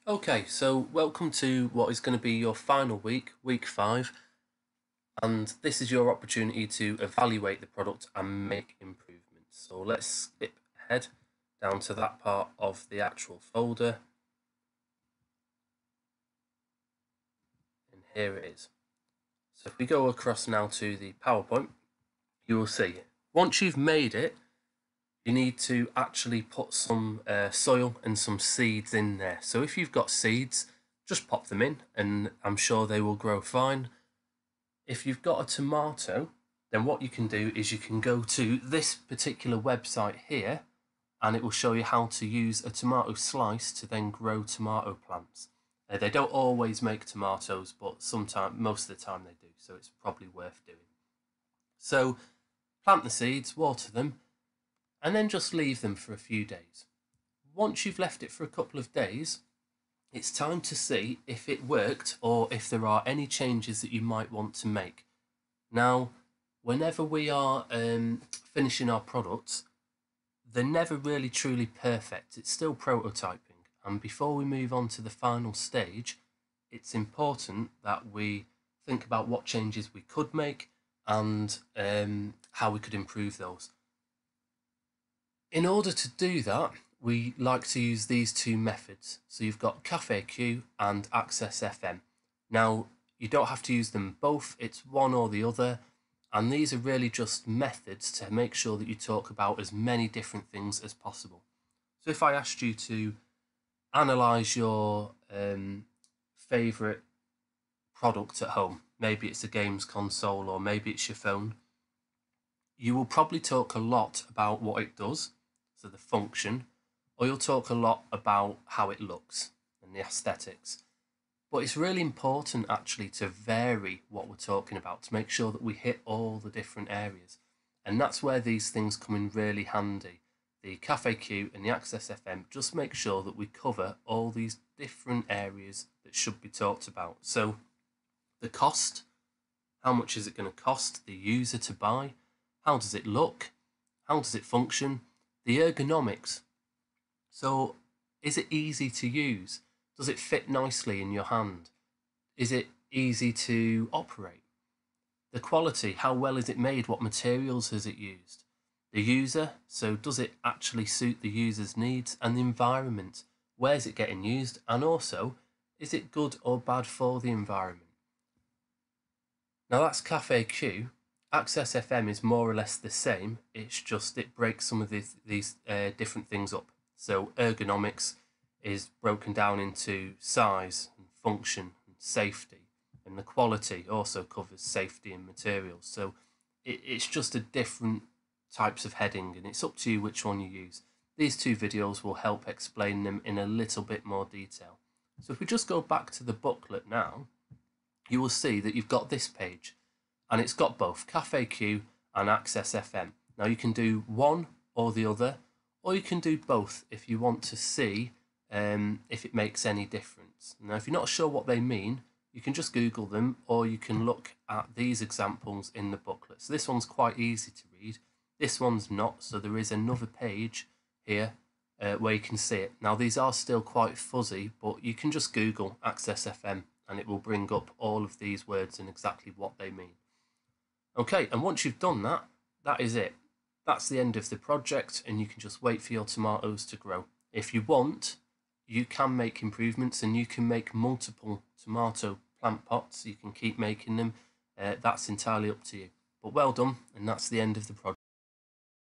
Okay, so welcome to what is going to be your final week, week 5, and this is your opportunity to evaluate the product and make improvements. So let's skip ahead down to that part of the actual folder, and here it is. So if we go across now to the PowerPoint, you will see once you've made it, you need to actually put some soil and some seeds in there. So if you've got seeds, just pop them in and I'm sure they will grow fine. If you've got a tomato, then what you can do is you can go to this particular website here and it will show you how to use a tomato slice to then grow tomato plants. They don't always make tomatoes, but most of the time they do, so it's probably worth doing. So plant the seeds, water them, and then just leave them for a few days. Once you've left it for a couple of days, it's time to see if it worked or if there are any changes that you might want to make. Now, whenever we are finishing our products, they're never really truly perfect. It's still prototyping. And before we move on to the final stage, it's important that we think about what changes we could make and how we could improve those. In order to do that, we like to use these two methods. So you've got CafeQ and Access FM. Now, you don't have to use them both, it's one or the other. And these are really just methods to make sure that you talk about as many different things as possible. So if I asked you to analyse your favourite product at home, maybe it's a games console or maybe it's your phone, you will probably talk a lot about what it does, so the function, or you'll talk a lot about how it looks and the aesthetics. But it's really important actually to vary what we're talking about to make sure that we hit all the different areas. And that's where these things come in really handy. The CafeQ and the Access FM just make sure that we cover all these different areas that should be talked about. So the cost, how much is it going to cost the user to buy? How does it look? How does it function? The ergonomics. So is it easy to use? Does it fit nicely in your hand? Is it easy to operate? The quality, how well is it made? What materials has it used? The user, so does it actually suit the user's needs? And the environment, where's it getting used? And also, is it good or bad for the environment? Now that's CafeQ. Access FM is more or less the same, it's just it breaks some of these different things up. So ergonomics is broken down into size and function and safety, and the quality also covers safety and materials. So it's just a different types of heading and it's up to you which one you use. These two videos will help explain them in a little bit more detail. So if we just go back to the booklet now, you will see that you've got this page. And it's got both CafeQ and Access FM. Now you can do one or the other, or you can do both if you want to see if it makes any difference. Now if you're not sure what they mean, you can just Google them, or you can look at these examples in the booklet. So this one's quite easy to read. This one's not, so there is another page here where you can see it. Now these are still quite fuzzy, but you can just Google Access FM and it will bring up all of these words and exactly what they mean. Okay, and once you've done that, that is it. That's the end of the project and you can just wait for your tomatoes to grow. If you want, you can make improvements and you can make multiple tomato plant pots. You can keep making them. That's entirely up to you. But well done, and that's the end of the project.